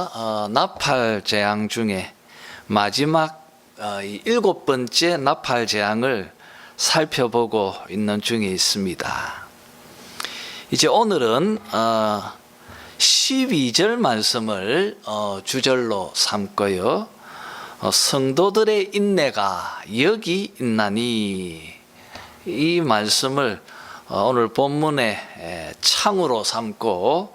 우리가 나팔 재앙 중에 마지막 7번째 나팔 재앙을 살펴보고 있는 중에 있습니다. 이제 오늘은 12절 말씀을 주절로 삼고요. 성도들의 인내가 여기 있나니, 이 말씀을 오늘 본문의 창으로 삼고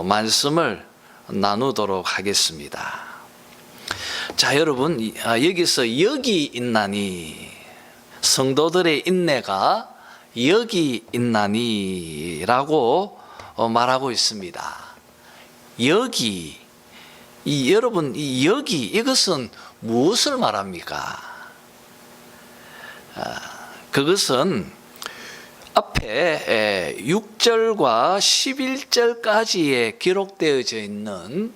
말씀을 나누도록 하겠습니다. 자, 여러분, 여기서 여기 있나니, 성도들의 인내가 여기 있나니 라고 말하고 있습니다. 여기, 여러분, 이 여기, 이것은 무엇을 말합니까? 그것은 앞에 6절과 11절까지에 기록되어져 있는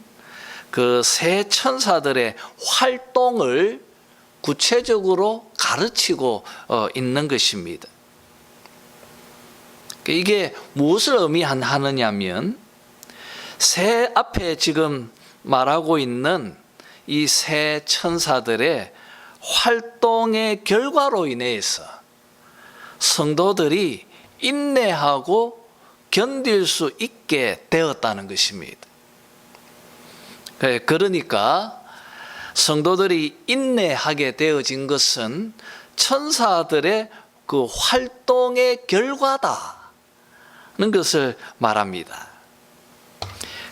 그 세 천사들의 활동을 구체적으로 가르치고 있는 것입니다. 이게 무엇을 의미하느냐면, 새 앞에 지금 말하고 있는 이 세 천사들의 활동의 결과로 인해서 성도들이 인내하고 견딜 수 있게 되었다는 것입니다. 그러니까 성도들이 인내하게 되어진 것은 천사들의 그 활동의 결과다는 것을 말합니다.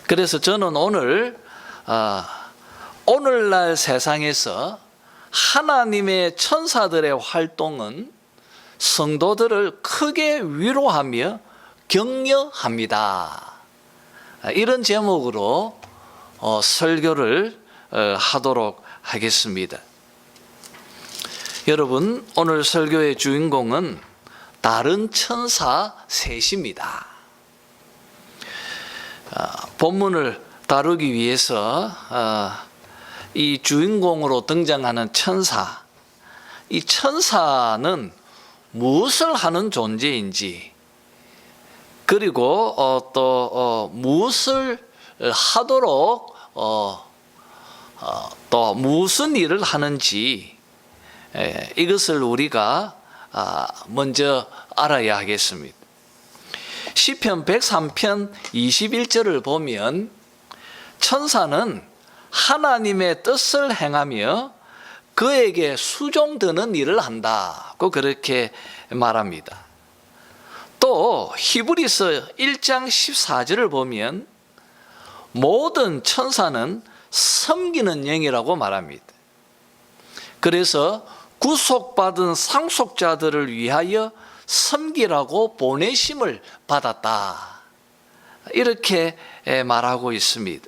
그래서 저는 오늘날 세상에서 하나님의 천사들의 활동은 성도들을 크게 위로하며 격려합니다. 이런 제목으로 설교를 하도록 하겠습니다. 여러분, 오늘 설교의 주인공은 다른 천사 셋입니다. 본문을 다루기 위해서 이 주인공으로 등장하는 천사, 이 천사는 무엇을 하는 존재인지, 그리고 또 무엇을 하도록 또 무슨 일을 하는지, 이것을 우리가 먼저 알아야 하겠습니다. 시편 103편 21절을 보면 천사는 하나님의 뜻을 행하며 그에게 수종드는 일을 한다고 그렇게 말합니다. 또 히브리서 1장 14절을 보면 모든 천사는 섬기는 영이라고 말합니다. 그래서 구속받은 상속자들을 위하여 섬기라고 보내심을 받았다, 이렇게 말하고 있습니다.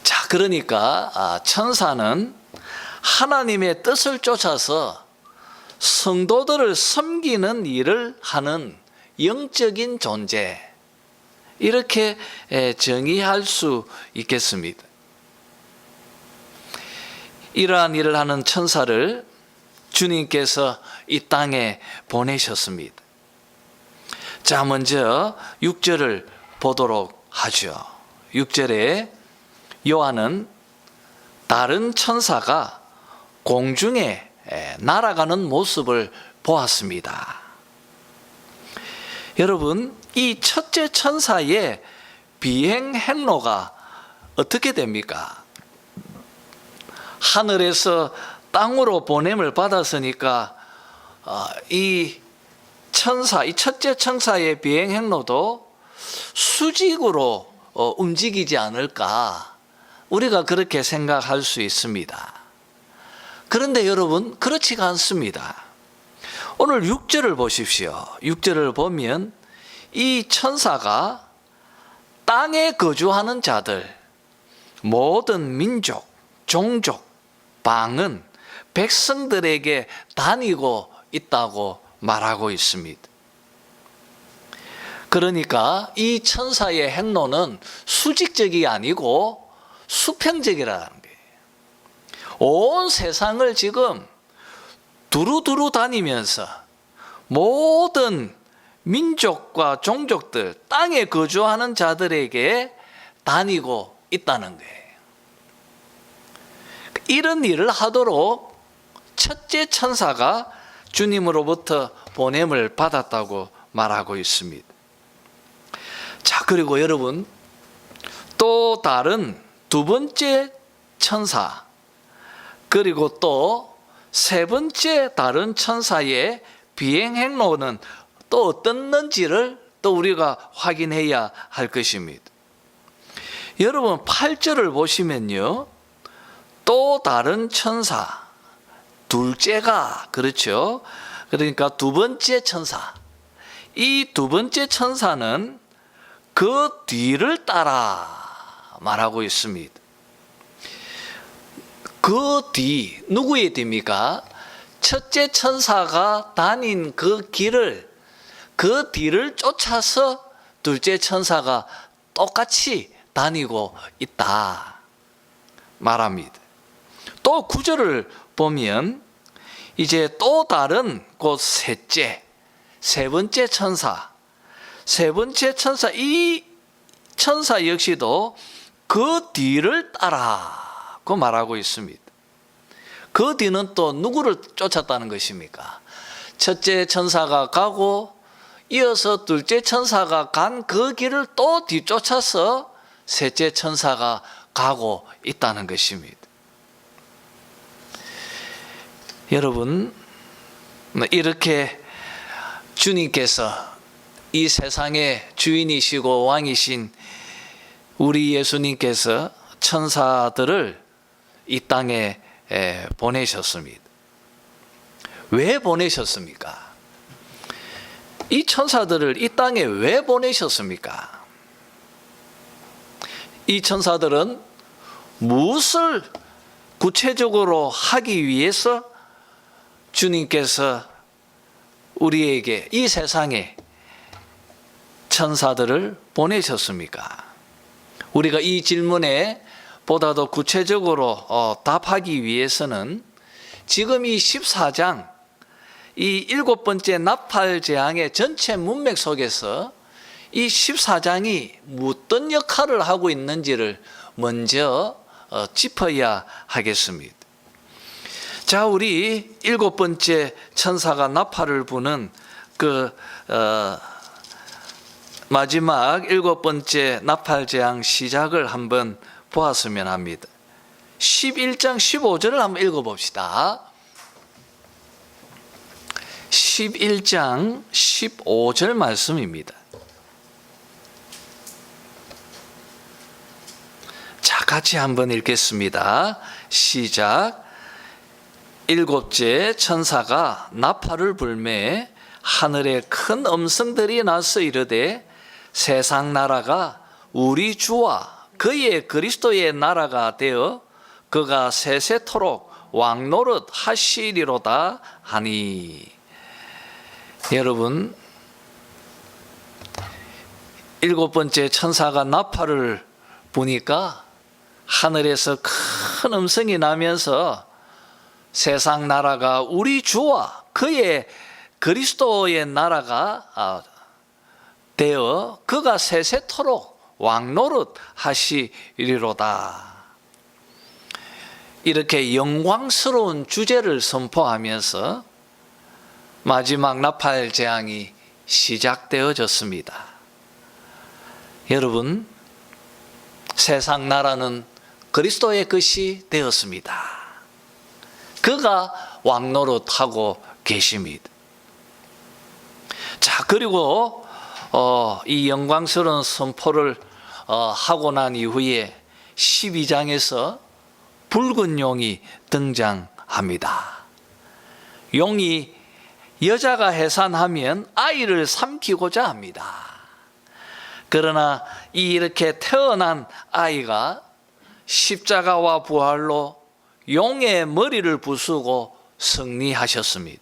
자, 그러니까 천사는 하나님의 뜻을 쫓아서 성도들을 섬기는 일을 하는 영적인 존재, 이렇게 정의할 수 있겠습니다. 이러한 일을 하는 천사를 주님께서 이 땅에 보내셨습니다. 자, 먼저 6절을 보도록 하죠. 6절에 요한은 다른 천사가 공중에 날아가는 모습을 보았습니다. 여러분, 이 첫째 천사의 비행 행로가 어떻게 됩니까? 하늘에서 땅으로 보냄을 받았으니까 이 첫째 천사의 비행 행로도 수직으로 움직이지 않을까, 우리가 그렇게 생각할 수 있습니다. 그런데 여러분, 그렇지가 않습니다. 오늘 6절을 보십시오. 6절을 보면 이 천사가 땅에 거주하는 자들, 모든 민족, 종족, 방은 백성들에게 다니고 있다고 말하고 있습니다. 그러니까 이 천사의 행로는 수직적이 아니고 수평적이라는 거예요. 온 세상을 지금 두루두루 다니면서 모든 민족과 종족들, 땅에 거주하는 자들에게 다니고 있다는 거예요. 이런 일을 하도록 첫째 천사가 주님으로부터 보냄을 받았다고 말하고 있습니다. 자, 그리고 여러분, 또 다른 두 번째 천사, 그리고 또 세 번째 다른 천사의 비행 행로는 또 어떻는지를 또 우리가 확인해야 할 것입니다. 여러분, 8절을 보시면요, 또 다른 천사, 둘째가, 그렇죠? 그러니까 두 번째 천사, 이 두 번째 천사는 그 뒤를 따라 말하고 있습니다. 그 뒤, 누구의 뒤입니까? 첫째 천사가 다닌 그 길을, 그 뒤를 쫓아서 둘째 천사가 똑같이 다니고 있다 말합니다. 또 9절을 보면 이제 또 다른 곧 셋째, 세 번째 천사, 이 천사 역시도 그 뒤를 따라고 말하고 있습니다. 그 뒤는 또 누구를 쫓았다는 것입니까? 첫째 천사가 가고 이어서 둘째 천사가 간 그 길을 또 뒤쫓아서 셋째 천사가 가고 있다는 것입니다. 여러분, 이렇게 주님께서 이 세상의 주인이시고 왕이신 우리 예수님께서 천사들을 이 땅에 보내셨습니다. 왜 보내셨습니까? 이 천사들을 이 땅에 왜 보내셨습니까? 이 천사들은 무엇을 구체적으로 하기 위해서 주님께서 우리에게 이 세상에 천사들을 보내셨습니까? 우리가 이 질문에 보다 더 구체적으로 답하기 위해서는 지금 이 14장, 이 7번째 나팔 재앙의 전체 문맥 속에서 이 14장이 어떤 역할을 하고 있는지를 먼저 짚어야 하겠습니다. 자, 우리 7번째 천사가 나팔을 부는 그 마지막 7번째 나팔 재앙 시작을 한번 보았으면 합니다. 11장 15절을 한번 읽어봅시다. 11장 15절 말씀입니다. 자, 같이 한번 읽겠습니다. 시작. 일곱째 천사가 나팔을 불매 하늘에 큰 음성들이 나서 이르되 세상 나라가 우리 주와 그의 그리스도의 나라가 되어 그가 세세토록 왕노릇 하시리로다 하니. 여러분, 7번째 천사가 나팔을 부니까 하늘에서 큰 음성이 나면서 세상 나라가 우리 주와 그의 그리스도의 나라가 되어 그가 세세토록 왕노릇 하시리로다. 이렇게 영광스러운 주제를 선포하면서 마지막 나팔 재앙이 시작되어졌습니다. 여러분, 세상 나라는 그리스도의 것이 되었습니다. 그가 왕노릇하고 계십니다. 자, 그리고 이 영광스러운 선포를 하고 난 이후에 12장에서 붉은 용이 등장합니다. 용이 여자가 해산하면 아이를 삼키고자 합니다. 그러나 이렇게 태어난 아이가 십자가와 부활로 용의 머리를 부수고 승리하셨습니다.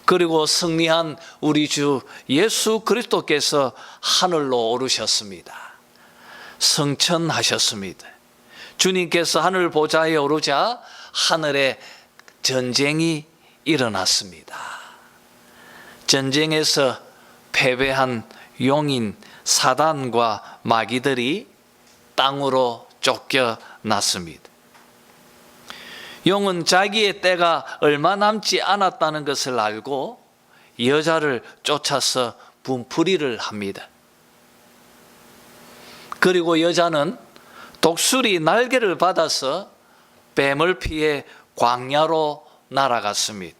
그리고 승리한 우리 주 예수 그리스도께서 하늘로 오르셨습니다. 승천하셨습니다. 주님께서 하늘 보좌에 오르자 하늘에 전쟁이 일어났습니다. 전쟁에서 패배한 용인 사단과 마귀들이 땅으로 쫓겨났습니다. 용은 자기의 때가 얼마 남지 않았다는 것을 알고 여자를 쫓아서 분풀이를 합니다. 그리고 여자는 독수리 날개를 받아서 뱀을 피해 광야로 날아갔습니다.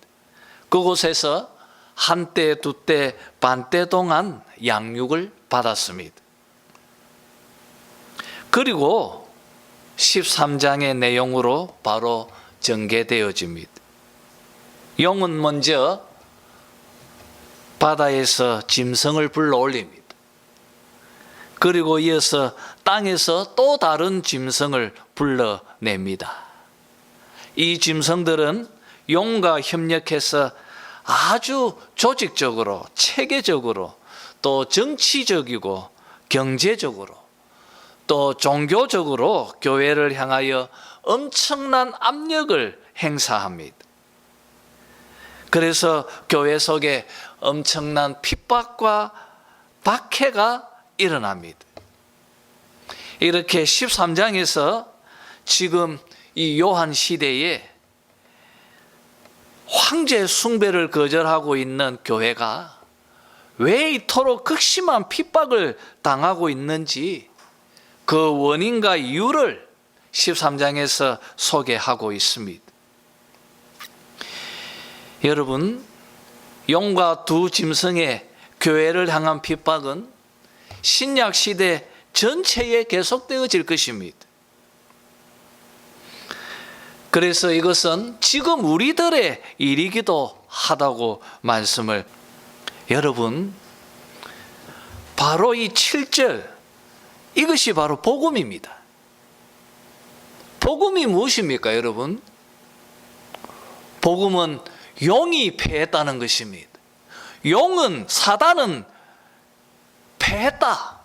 그곳에서 한때, 두때, 반때 동안 양육을 받았습니다. 그리고 13장의 내용으로 바로 전개되어집니다. 용은 먼저 바다에서 짐승을 불러올립니다. 그리고 이어서 땅에서 또 다른 짐승을 불러냅니다. 이 짐승들은 용과 협력해서 아주 조직적으로, 체계적으로, 또 정치적이고 경제적으로, 또 종교적으로 교회를 향하여 엄청난 압력을 행사합니다. 그래서 교회 속에 엄청난 핍박과 박해가 일어납니다. 이렇게 13장에서 지금 이 요한 시대에 황제 숭배를 거절하고 있는 교회가 왜 이토록 극심한 핍박을 당하고 있는지 그 원인과 이유를 13장에서 소개하고 있습니다. 여러분, 용과 두 짐승의 교회를 향한 핍박은 신약 시대 전체에 계속되어질 것입니다. 그래서 이것은 지금 우리들의 일이기도 하다고 말씀을, 여러분, 바로 이 7절, 이것이 바로 복음입니다. 복음이 무엇입니까, 여러분? 복음은 용이 패했다는 것입니다. 용은, 사단은 패했다.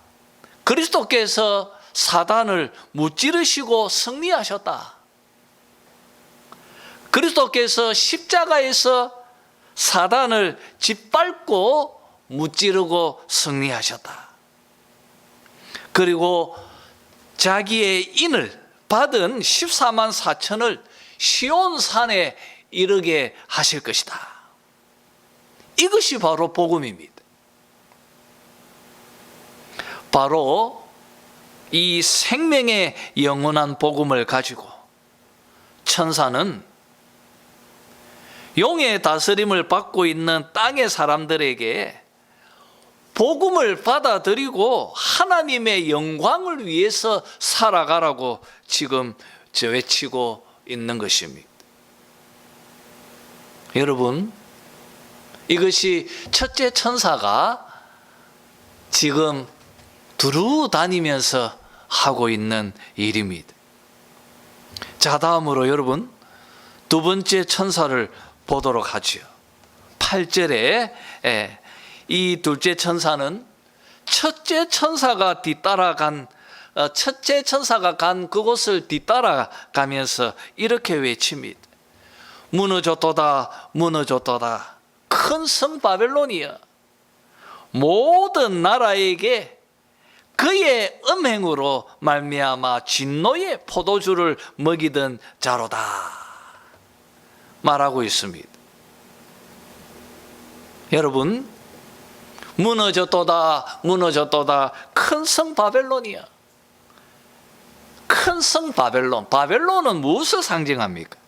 그리스도께서 사단을 무찌르시고 승리하셨다. 그리스도께서 십자가에서 사단을 짓밟고 무찌르고 승리하셨다. 그리고 자기의 인을 받은 14만 4천을 시온산에 이르게 하실 것이다. 이것이 바로 복음입니다. 바로 이 생명의 영원한 복음을 가지고 천사는 용의 다스림을 받고 있는 땅의 사람들에게 복음을 받아들이고 하나님의 영광을 위해서 살아가라고 지금 외치고 있는 것입니다. 여러분, 이것이 첫째 천사가 지금 두루 다니면서 하고 있는 일입니다. 자, 다음으로 여러분, 두 번째 천사를 보도록 하지요. 8절에 이 둘째 천사는 첫째 천사가 간 그곳을 뒤따라가면서 이렇게 외칩니다. 무너졌도다, 무너졌도다. 큰 성 바벨론이여, 모든 나라에게 그의 음행으로 말미암아 진노의 포도주를 먹이던 자로다 말하고 있습니다. 여러분, 무너졌도다, 무너졌도다. 큰 성 바벨론이야. 큰 성 바벨론. 바벨론은 무엇을 상징합니까?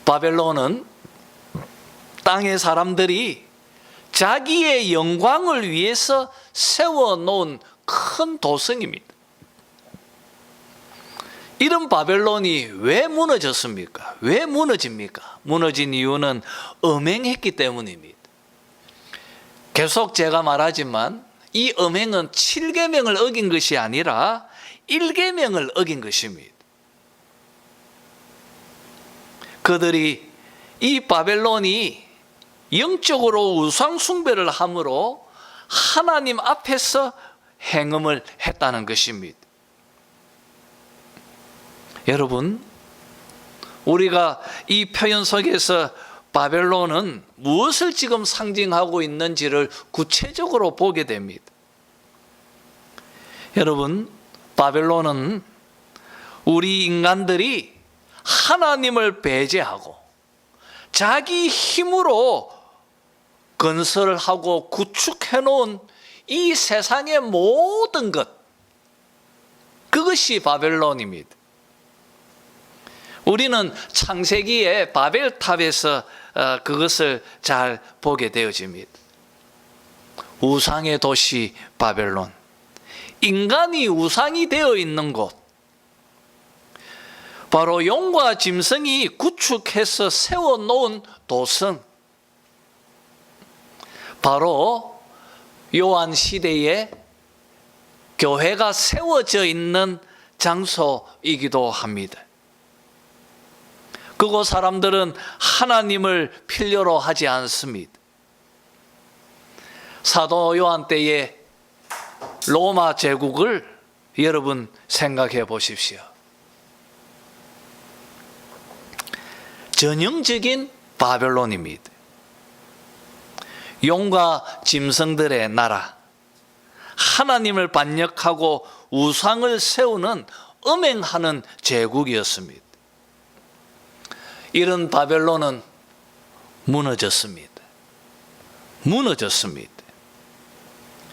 바벨론은 땅의 사람들이 자기의 영광을 위해서 세워놓은 큰 도성입니다. 이런 바벨론이 왜 무너졌습니까? 왜 무너집니까? 무너진 이유는 음행했기 때문입니다. 계속 제가 말하지만 이 음행은 7계명을 어긴 것이 아니라 1계명을 어긴 것입니다. 그들이, 이 바벨론이 영적으로 우상 숭배를 함으로 하나님 앞에서 행음을 했다는 것입니다. 여러분, 우리가 이 표현 속에서 바벨론은 무엇을 지금 상징하고 있는지를 구체적으로 보게 됩니다. 여러분, 바벨론은 우리 인간들이 하나님을 배제하고 자기 힘으로 건설하고 구축해 놓은 이 세상의 모든 것, 그것이 바벨론입니다. 우리는 창세기의 바벨탑에서 그것을 잘 보게 되어집니다. 우상의 도시 바벨론, 인간이 우상이 되어 있는 곳, 바로 용과 짐승이 구축해서 세워놓은 도성, 바로 요한 시대에 교회가 세워져 있는 장소이기도 합니다. 그곳 사람들은 하나님을 필요로 하지 않습니다. 사도 요한 때의 로마 제국을 여러분 생각해 보십시오. 전형적인 바벨론입니다. 용과 짐승들의 나라, 하나님을 반역하고 우상을 세우는 음행하는 제국이었습니다. 이런 바벨론은 무너졌습니다. 무너졌습니다.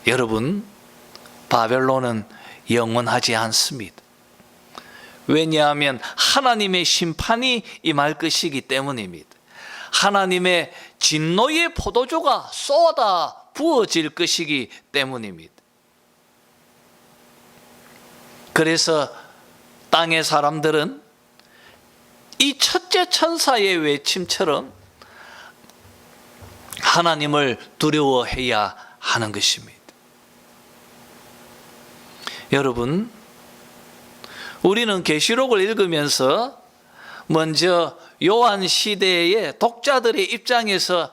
여러분, 바벨론은 영원하지 않습니다. 왜냐하면 하나님의 심판이 임할 것이기 때문입니다. 하나님의 진노의 포도주가 쏟아 부어질 것이기 때문입니다. 그래서 땅의 사람들은 이 첫째 천사의 외침처럼 하나님을 두려워해야 하는 것입니다. 여러분, 우리는 계시록을 읽으면서 먼저 요한 시대의 독자들의 입장에서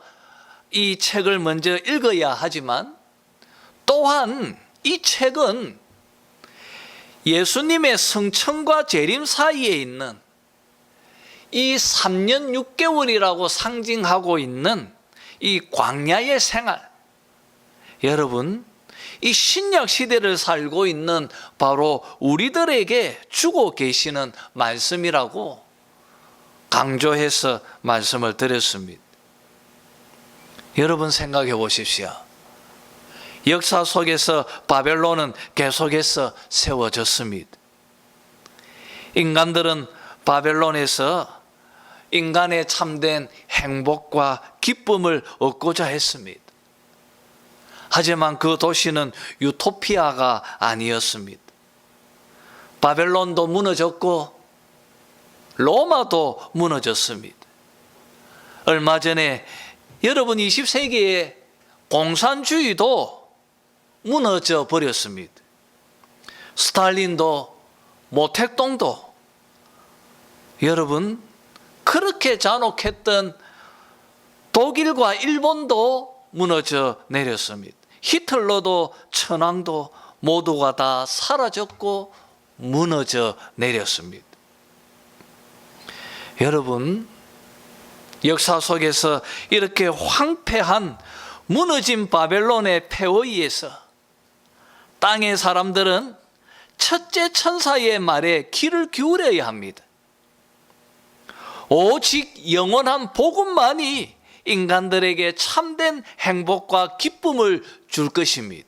이 책을 먼저 읽어야 하지만, 또한 이 책은 예수님의 성천과 재림 사이에 있는 이 3년 6개월이라고 상징하고 있는 이 광야의 생활, 여러분, 이 신약 시대를 살고 있는 바로 우리들에게 주고 계시는 말씀이라고 강조해서 말씀을 드렸습니다. 여러분 생각해 보십시오. 역사 속에서 바벨론은 계속해서 세워졌습니다. 인간들은 바벨론에서 인간의 참된 행복과 기쁨을 얻고자 했습니다. 하지만 그 도시는 유토피아가 아니었습니다. 바벨론도 무너졌고 로마도 무너졌습니다. 얼마 전에 여러분 20세기의 공산주의도 무너져 버렸습니다. 스탈린도 모택동도 여러분 그렇게 잔혹했던 독일과 일본도 무너져 내렸습니다. 히틀러도 천황도 모두가 다 사라졌고 무너져 내렸습니다. 여러분, 역사 속에서 이렇게 황폐한 무너진 바벨론의 폐허에서 땅의 사람들은 첫째 천사의 말에 귀를 기울여야 합니다. 오직 영원한 복음만이 인간들에게 참된 행복과 기쁨을 줄 것입니다.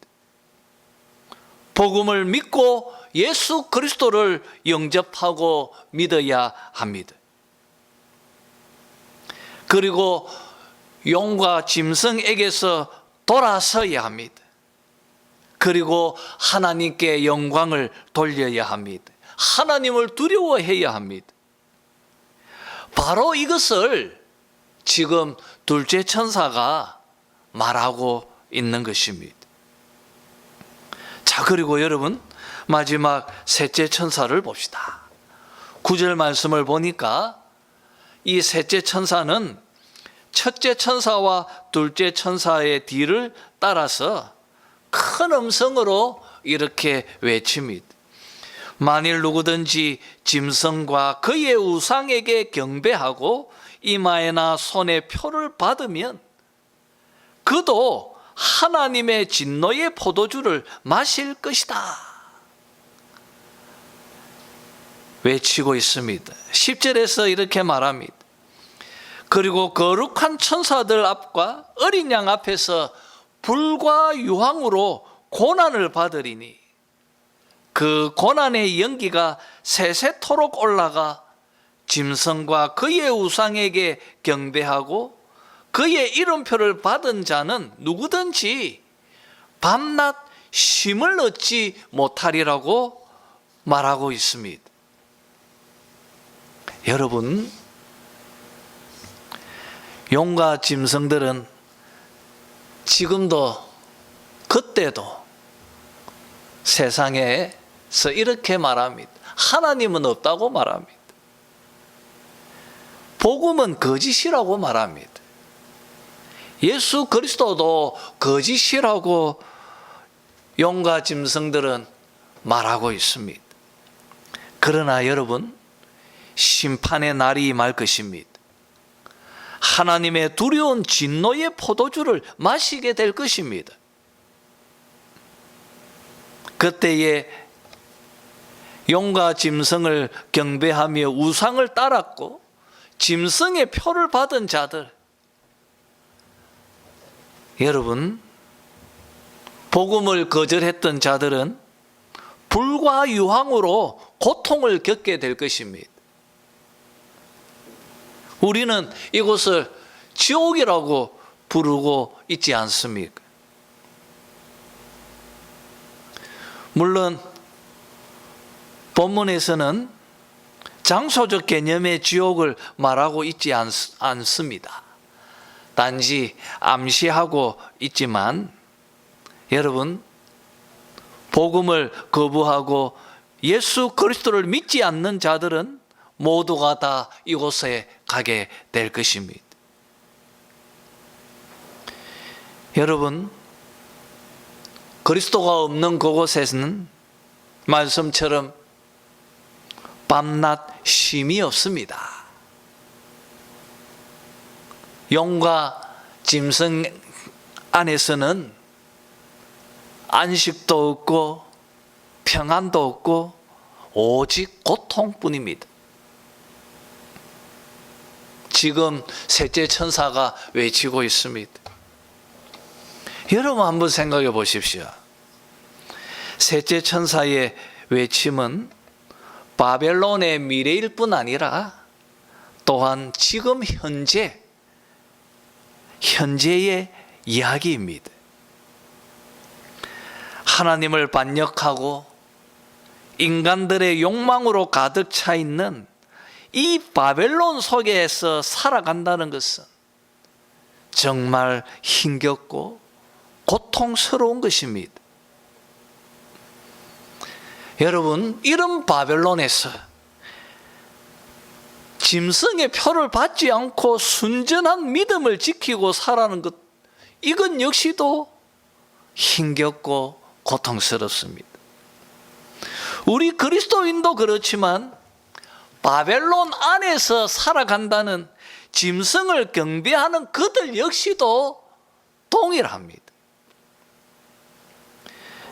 복음을 믿고 예수 그리스도를 영접하고 믿어야 합니다. 그리고 용과 짐승에게서 돌아서야 합니다. 그리고 하나님께 영광을 돌려야 합니다. 하나님을 두려워해야 합니다. 바로 이것을 지금 둘째 천사가 말하고 있는 것입니다. 자, 그리고 여러분 마지막 셋째 천사를 봅시다. 9절 말씀을 보니까 이 셋째 천사는 첫째 천사와 둘째 천사의 뒤를 따라서 큰 음성으로 이렇게 외칩니다. 만일 누구든지 짐승과 그의 우상에게 경배하고 이마에나 손에 표를 받으면 그도 하나님의 진노의 포도주를 마실 것이다. 외치고 있습니다. 10절에서 이렇게 말합니다. 그리고 거룩한 천사들 앞과 어린 양 앞에서 불과 유황으로 고난을 받으리니 그 고난의 연기가 세세토록 올라가 짐승과 그의 우상에게 경배하고 그의 이름표를 받은 자는 누구든지 밤낮 쉼을 얻지 못하리라고 말하고 있습니다. 여러분, 용과 짐승들은 지금도 그때도 세상에서 이렇게 말합니다. 하나님은 없다고 말합니다. 복음은 거짓이라고 말합니다. 예수 그리스도도 거짓이라고 용과 짐승들은 말하고 있습니다. 그러나 여러분, 심판의 날이 임할 것입니다. 하나님의 두려운 진노의 포도주를 마시게 될 것입니다. 그때에 용과 짐승을 경배하며 우상을 따랐고 짐승의 표를 받은 자들, 여러분, 복음을 거절했던 자들은 불과 유황으로 고통을 겪게 될 것입니다. 우리는 이곳을 지옥이라고 부르고 있지 않습니까? 물론 본문에서는 장소적 개념의 지옥을 말하고 있지 않습니다. 단지 암시하고 있지만 여러분, 복음을 거부하고 예수 그리스도를 믿지 않는 자들은 모두가 다 이곳에 가게 될 것입니다. 여러분, 그리스도가 없는 그곳에서는 말씀처럼 밤낮 쉼이 없습니다. 용과 짐승 안에서는 안식도 없고 평안도 없고 오직 고통뿐입니다. 지금 셋째 천사가 외치고 있습니다. 여러분 한번 생각해 보십시오. 셋째 천사의 외침은 바벨론의 미래일 뿐 아니라 또한 지금 현재의 이야기입니다. 하나님을 반역하고 인간들의 욕망으로 가득 차 있는 이 바벨론 속에서 살아간다는 것은 정말 힘겹고 고통스러운 것입니다. 여러분, 이런 바벨론에서 짐승의 표를 받지 않고 순전한 믿음을 지키고 살아가는 것, 이건 역시도 힘겹고 고통스럽습니다. 우리 그리스도인도 그렇지만 바벨론 안에서 살아간다는 짐승을 경배하는 그들 역시도 동일합니다.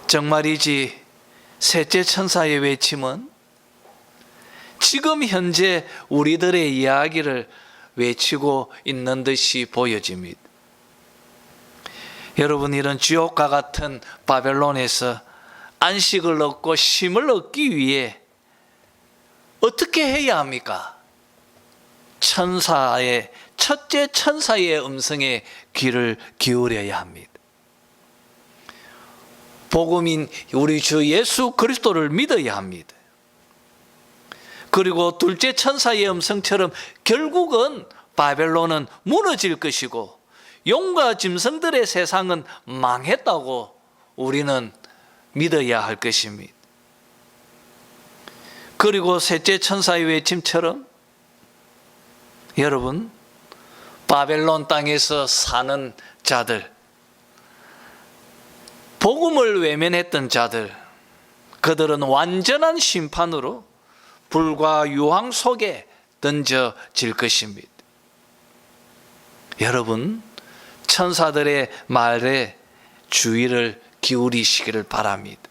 정말이지 셋째 천사의 외침은 지금 현재 우리들의 이야기를 외치고 있는 듯이 보여집니다. 여러분, 이런 지옥과 같은 바벨론에서 안식을 얻고 쉼을 얻기 위해 어떻게 해야 합니까? 첫째 천사의 음성에 귀를 기울여야 합니다. 복음인 우리 주 예수 그리스도를 믿어야 합니다. 그리고 둘째 천사의 음성처럼 결국은 바벨론은 무너질 것이고 용과 짐승들의 세상은 망했다고 우리는 믿어야 할 것입니다. 그리고 셋째 천사의 외침처럼 여러분, 바벨론 땅에서 사는 자들, 복음을 외면했던 자들, 그들은 완전한 심판으로 불과 유황 속에 던져질 것입니다. 여러분, 천사들의 말에 주의를 기울이시기를 바랍니다.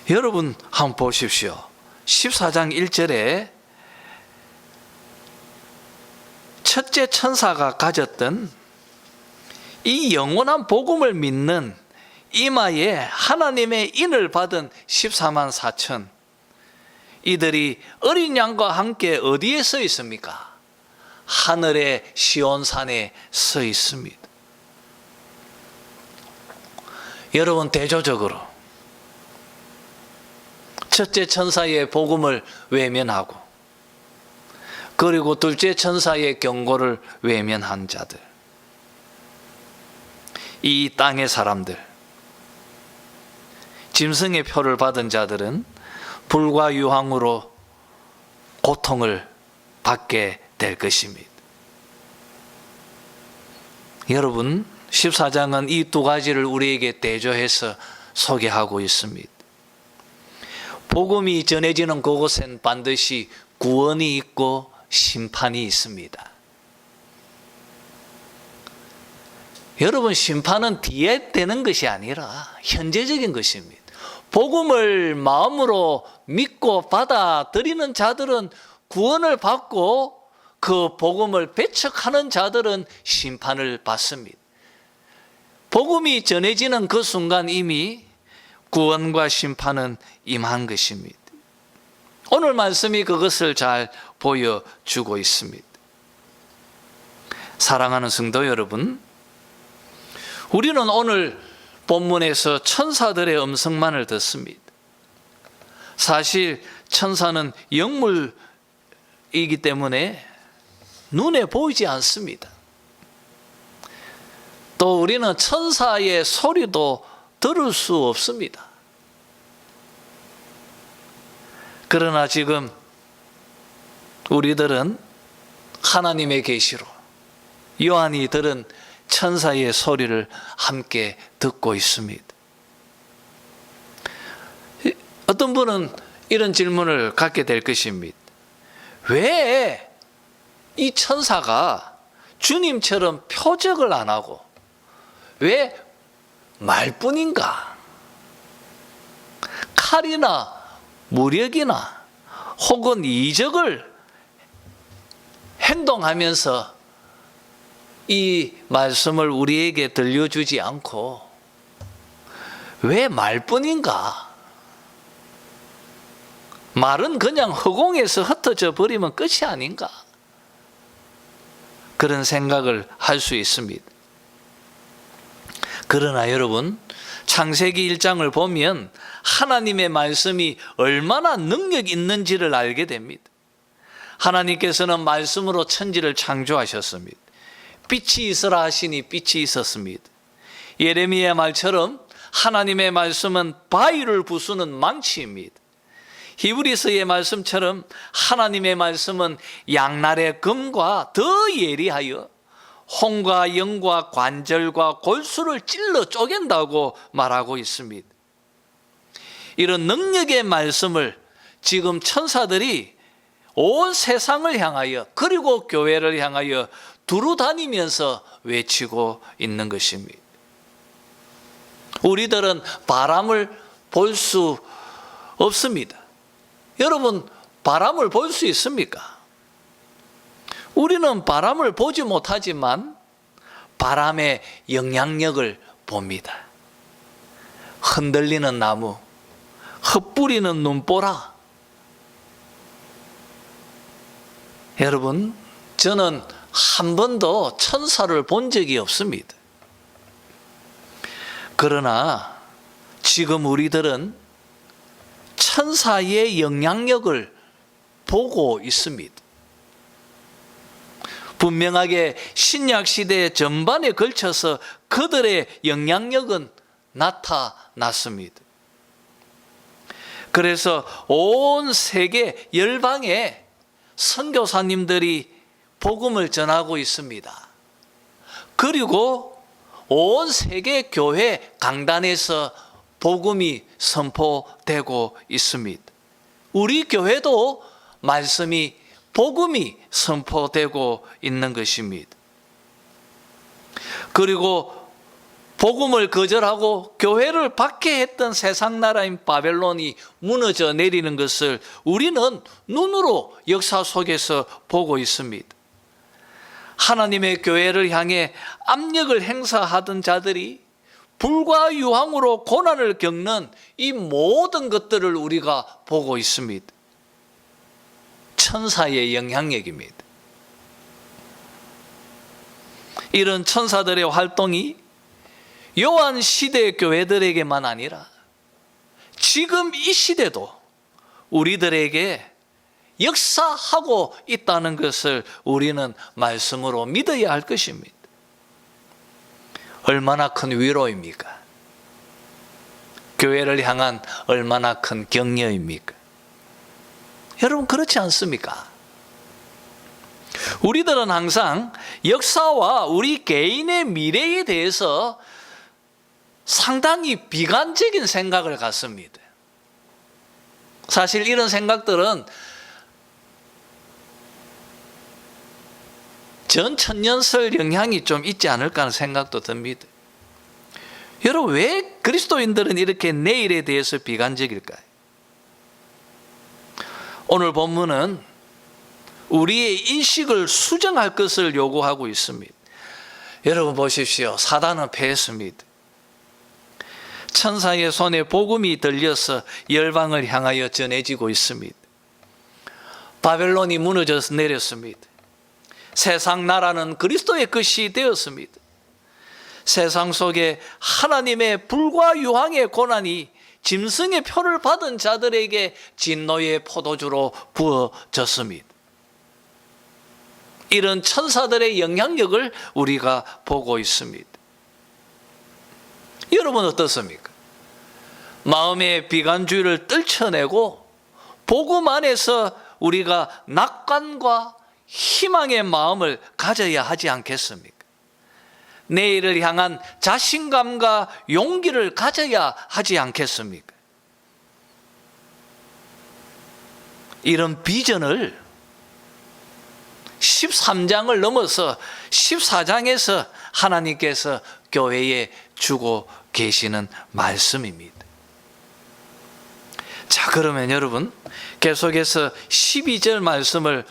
여러분 한번 보십시오. 14장 1절에 첫째 천사가 가졌던 이 영원한 복음을 믿는 이마에 하나님의 인을 받은 14만 4천, 이들이 어린 양과 함께 어디에 서 있습니까? 하늘의 시온산에 서 있습니다. 여러분, 대조적으로 첫째 천사의 복음을 외면하고, 그리고 둘째 천사의 경고를 외면한 자들, 이 땅의 사람들, 짐승의 표를 받은 자들은 불과 유황으로 고통을 받게 될 것입니다. 여러분, 14장은 이 두 가지를 우리에게 대조해서 소개하고 있습니다. 복음이 전해지는 그곳엔 반드시 구원이 있고 심판이 있습니다. 여러분, 심판은 뒤에 되는 것이 아니라 현재적인 것입니다. 복음을 마음으로 믿고 받아들이는 자들은 구원을 받고, 그 복음을 배척하는 자들은 심판을 받습니다. 복음이 전해지는 그 순간 이미 구원과 심판은 임한 것입니다. 오늘 말씀이 그것을 잘 보여주고 있습니다. 사랑하는 성도 여러분, 우리는 오늘 본문에서 천사들의 음성만을 듣습니다. 사실 천사는 영물이기 때문에 눈에 보이지 않습니다. 또 우리는 천사의 소리도 들을 수 없습니다. 그러나 지금 우리들은 하나님의 계시로 요한이 들은 천사의 소리를 함께 듣고 있습니다. 어떤 분은 이런 질문을 갖게 될 것입니다. 왜 이 천사가 주님처럼 표적을 안 하고 왜 말뿐인가? 칼이나 무력이나 혹은 이적을 행동하면서 이 말씀을 우리에게 들려주지 않고 왜 말뿐인가? 말은 그냥 허공에서 흩어져 버리면 끝이 아닌가? 그런 생각을 할 수 있습니다. 그러나 여러분, 창세기 1장을 보면 하나님의 말씀이 얼마나 능력 있는지를 알게 됩니다. 하나님께서는 말씀으로 천지를 창조하셨습니다. 빛이 있으라 하시니 빛이 있었습니다. 예레미야 말처럼 하나님의 말씀은 바위를 부수는 망치입니다. 히브리서의 말씀처럼 하나님의 말씀은 양날의 검과 더 예리하여 혼과 영과 관절과 골수를 찔러 쪼갠다고 말하고 있습니다. 이런 능력의 말씀을 지금 천사들이 온 세상을 향하여, 그리고 교회를 향하여 두루 다니면서 외치고 있는 것입니다. 우리들은 바람을 볼 수 없습니다. 여러분, 바람을 볼 수 있습니까? 우리는 바람을 보지 못하지만 바람의 영향력을 봅니다. 흔들리는 나무, 흩뿌리는 눈보라. 여러분, 저는 한 번도 천사를 본 적이 없습니다. 그러나 지금 우리들은 천사의 영향력을 보고 있습니다. 분명하게 신약시대 전반에 걸쳐서 그들의 영향력은 나타났습니다. 그래서 온 세계 열방에 선교사님들이 복음을 전하고 있습니다. 그리고 온 세계 교회 강단에서 복음이 선포되고 있습니다. 우리 교회도 말씀이, 복음이 선포되고 있는 것입니다. 그리고 복음을 거절하고 교회를 박해했던 세상 나라인 바벨론이 무너져 내리는 것을 우리는 눈으로 역사 속에서 보고 있습니다. 하나님의 교회를 향해 압력을 행사하던 자들이 불과 유황으로 고난을 겪는 이 모든 것들을 우리가 보고 있습니다. 천사의 영향력입니다. 이런 천사들의 활동이 요한 시대 교회들에게만 아니라 지금 이 시대도 우리들에게 역사하고 있다는 것을 우리는 말씀으로 믿어야 할 것입니다. 얼마나 큰 위로입니까? 교회를 향한 얼마나 큰 격려입니까? 여러분, 그렇지 않습니까? 우리들은 항상 역사와 우리 개인의 미래에 대해서 상당히 비관적인 생각을 갖습니다. 사실 이런 생각들은 전 천년설 영향이 좀 있지 않을까 하는 생각도 듭니다. 여러분, 왜 그리스도인들은 이렇게 내일에 대해서 비관적일까요? 오늘 본문은 우리의 인식을 수정할 것을 요구하고 있습니다. 여러분 보십시오. 사단은 패했습니다. 천사의 손에 복음이 들려서 열방을 향하여 전해지고 있습니다. 바벨론이 무너져서 내렸습니다. 세상 나라는 그리스도의 것이 되었습니다. 세상 속에 하나님의 불과 유황의 고난이 짐승의 표를 받은 자들에게 진노의 포도주로 부어졌습니다. 이런 천사들의 영향력을 우리가 보고 있습니다. 여러분 어떻습니까? 마음의 비관주의를 떨쳐내고 복음 안에서 우리가 낙관과 희망의 마음을 가져야 하지 않겠습니까? 내일을 향한 자신감과 용기를 가져야 하지 않겠습니까? 이런 비전을 13장을 넘어서 14장에서 하나님께서 교회에 주고 계시는 말씀입니다. 자, 그러면 여러분 계속해서 12절 말씀을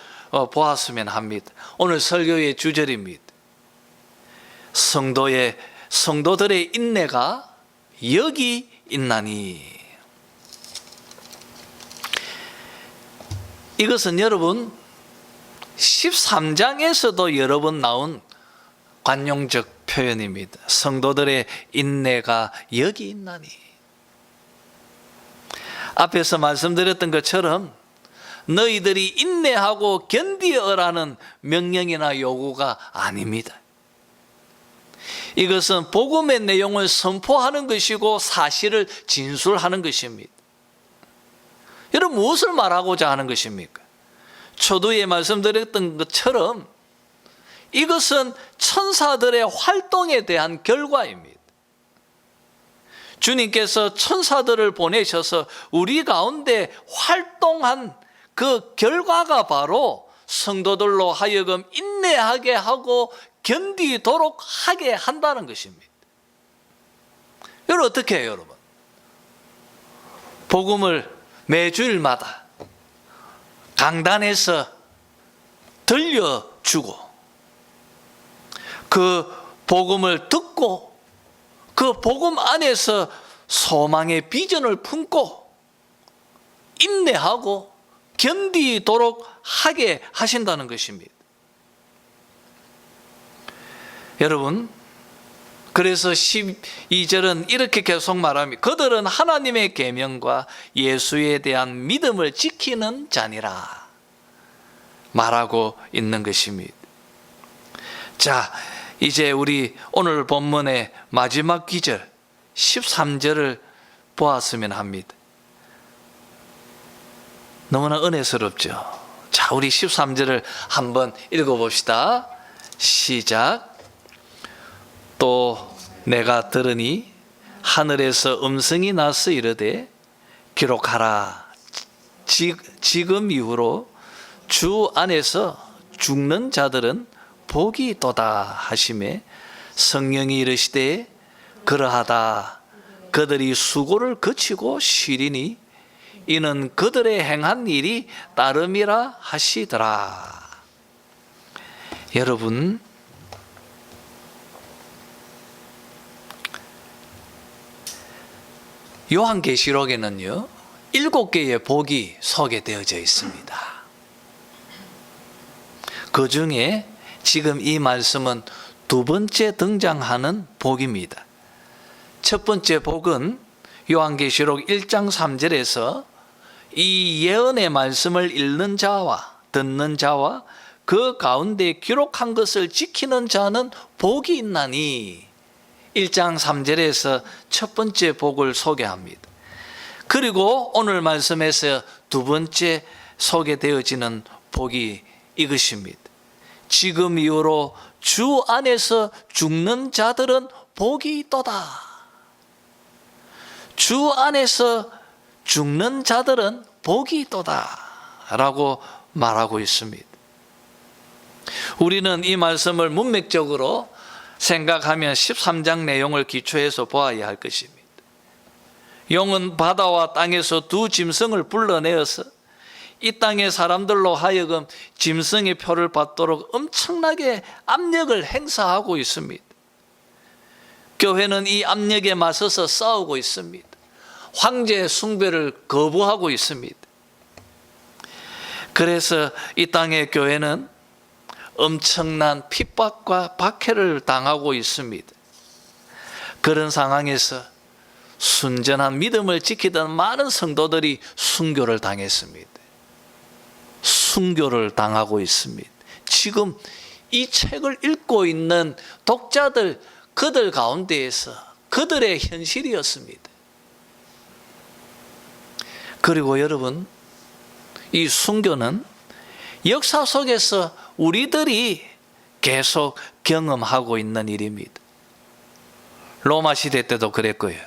보았으면 합니다. 오늘 설교의 주절입니다. 성도들의 인내가 여기 있나니. 이것은 여러분 13장에서도 여러 번 나온 관용적 표현입니다. 성도들의 인내가 여기 있나니. 앞에서 말씀드렸던 것처럼 너희들이 인내하고 견디어라는 명령이나 요구가 아닙니다. 이것은 복음의 내용을 선포하는 것이고 사실을 진술하는 것입니다. 여러분, 무엇을 말하고자 하는 것입니까? 초두에 말씀드렸던 것처럼 이것은 천사들의 활동에 대한 결과입니다. 주님께서 천사들을 보내셔서 우리 가운데 활동한 그 결과가 바로 성도들로 하여금 인내하게 하고 견디도록 하게 한다는 것입니다. 여러분 어떻게 해요, 여러분? 복음을 매주일마다 강단에서 들려주고 그 복음을 듣고 그 복음 안에서 소망의 비전을 품고 인내하고 견디도록 하게 하신다는 것입니다. 여러분, 그래서 12절은 이렇게 계속 말합니다. 그들은 하나님의 계명과 예수에 대한 믿음을 지키는 자니라 말하고 있는 것입니다. 자, 이제 우리 오늘 본문의 마지막 기절 13절을 보았으면 합니다. 너무나 은혜스럽죠. 자, 우리 13절을 한번 읽어봅시다. 시작. 또 내가 들으니 하늘에서 음성이 나서 이르되 기록하라. 지금 이후로 주 안에서 죽는 자들은 복이 있도다 하시매 성령이 이르시되 그러하다 그들이 수고를 거치고 쉬리니 이는 그들의 행한 일이 따름이라 하시더라. 여러분, 요한계시록에는요 7개의 복이 소개되어져 있습니다. 그 중에 지금 이 말씀은 두 번째 등장하는 복입니다. 첫 번째 복은 요한계시록 1장 3절에서 이 예언의 말씀을 읽는 자와 듣는 자와 그 가운데 기록한 것을 지키는 자는 복이 있나니 1장 3절에서 첫 번째 복을 소개합니다. 그리고 오늘 말씀에서 두 번째 소개되어지는 복이 이것입니다. 지금 이후로 주 안에서 죽는 자들은 복이 있도다. 주 안에서 죽는 자들은 복이 있도다 라고 말하고 있습니다. 우리는 이 말씀을 문맥적으로 생각하면 13장 내용을 기초해서 보아야 할 것입니다. 용은 바다와 땅에서 두 짐승을 불러내어서 이 땅의 사람들로 하여금 짐승의 표를 받도록 엄청나게 압력을 행사하고 있습니다. 교회는 이 압력에 맞서서 싸우고 있습니다. 황제 숭배를 거부하고 있습니다. 그래서 이 땅의 교회는 엄청난 핍박과 박해를 당하고 있습니다. 그런 상황에서 순전한 믿음을 지키던 많은 성도들이 순교를 당했습니다. 순교를 당하고 있습니다. 지금 이 책을 읽고 있는 독자들, 그들 가운데에서 그들의 현실이었습니다. 그리고 여러분, 이 순교는 역사 속에서 우리들이 계속 경험하고 있는 일입니다. 로마 시대 때도 그랬고요.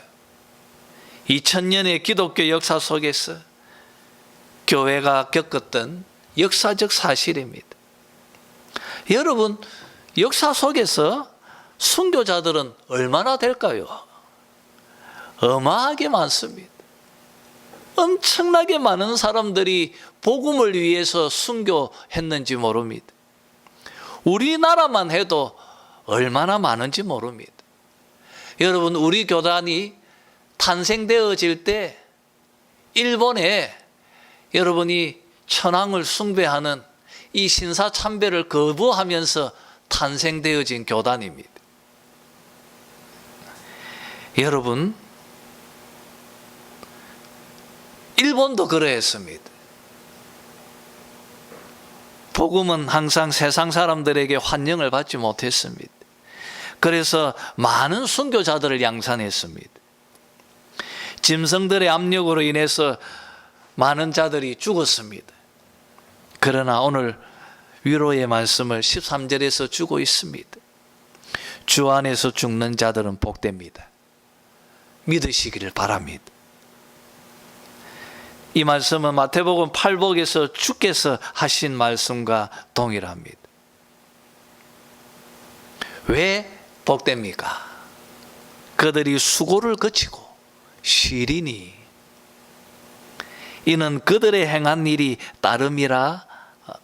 2000년의 기독교 역사 속에서 교회가 겪었던 역사적 사실입니다. 여러분, 역사 속에서 순교자들은 얼마나 될까요? 어마하게 많습니다. 엄청나게 많은 사람들이 복음을 위해서 순교했는지 모릅니다. 우리나라만 해도 얼마나 많은지 모릅니다. 여러분, 우리 교단이 탄생되어질 때 일본에 여러분이 천황을 숭배하는 이 신사참배를 거부하면서 탄생되어진 교단입니다. 여러분, 일본도 그러했습니다. 복음은 항상 세상 사람들에게 환영을 받지 못했습니다. 그래서 많은 순교자들을 양산했습니다. 짐승들의 압력으로 인해서 많은 자들이 죽었습니다. 그러나 오늘 위로의 말씀을 13절에서 주고 있습니다. 주 안에서 죽는 자들은 복됩니다. 믿으시기를 바랍니다. 이 말씀은 마태복음 8복에서 주께서 하신 말씀과 동일합니다. 왜 복됩니까? 그들이 수고를 거치고 쉬리니 이는 그들의 행한 일이 따름이라,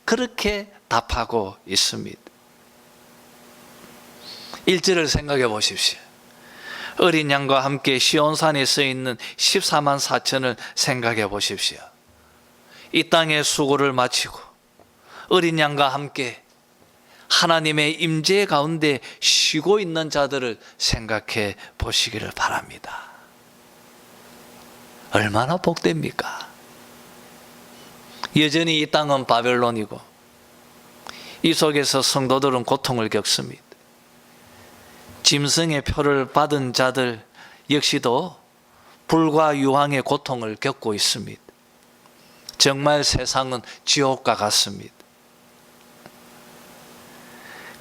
그렇게 답하고 있습니다. 1절을 생각해 보십시오. 어린 양과 함께 시온산에 서 있는 14만 4천을 생각해 보십시오. 이 땅의 수고를 마치고 어린 양과 함께 하나님의 임재 가운데 쉬고 있는 자들을 생각해 보시기를 바랍니다. 얼마나 복됩니까? 여전히 이 땅은 바벨론이고 이 속에서 성도들은 고통을 겪습니다. 짐승의 표를 받은 자들 역시도 불과 유황의 고통을 겪고 있습니다. 정말 세상은 지옥과 같습니다.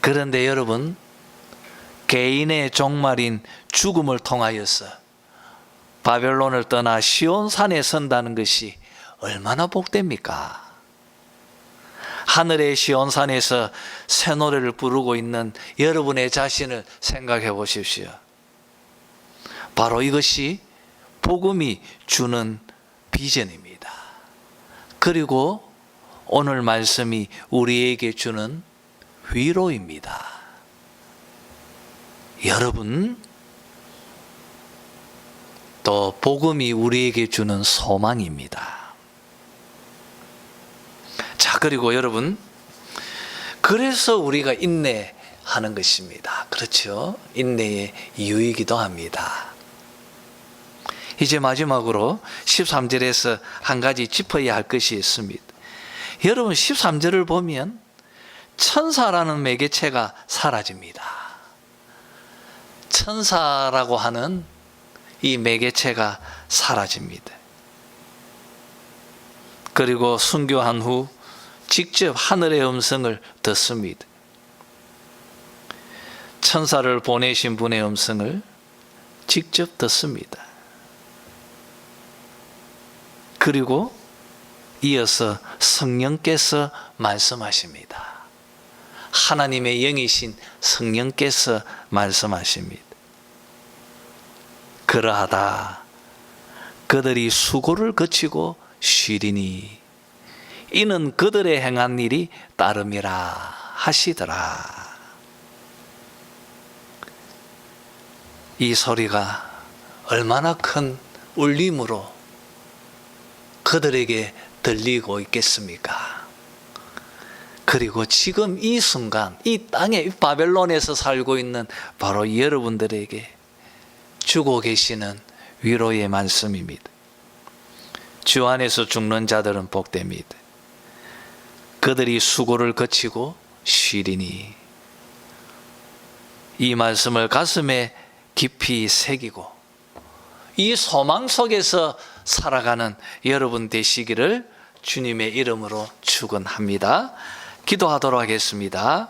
그런데 여러분, 개인의 종말인 죽음을 통하여서 바벨론을 떠나 시온산에 선다는 것이 얼마나 복됩니까? 하늘의 시온산에서 새 노래를 부르고 있는 여러분의 자신을 생각해 보십시오. 바로 이것이 복음이 주는 비전입니다. 그리고 오늘 말씀이 우리에게 주는 위로입니다. 여러분, 또 복음이 우리에게 주는 소망입니다. 자, 그리고 여러분, 그래서 우리가 인내하는 것입니다. 그렇죠? 인내의 이유이기도 합니다. 이제 마지막으로 13절에서 한 가지 짚어야 할 것이 있습니다. 여러분, 13절을 보면 천사라는 매개체가 사라집니다. 천사라고 하는 이 매개체가 사라집니다. 그리고 순교한 후 직접 하늘의 음성을 듣습니다. 천사를 보내신 분의 음성을 직접 듣습니다. 그리고 이어서 성령께서 말씀하십니다. 하나님의 영이신 성령께서 말씀하십니다. 그러하다 그들이 수고를 거치고 쉬리니 이는 그들의 행한 일이 따름이라 하시더라. 이 소리가 얼마나 큰 울림으로 그들에게 들리고 있겠습니까? 그리고 지금 이 순간 이 땅에 이 바벨론에서 살고 있는 바로 여러분들에게 주고 계시는 위로의 말씀입니다. 주 안에서 죽는 자들은 복됩니다. 그들이 수고를 거치고 쉬리니. 이 말씀을 가슴에 깊이 새기고 이 소망 속에서 살아가는 여러분 되시기를 주님의 이름으로 축원합니다. 기도하도록 하겠습니다.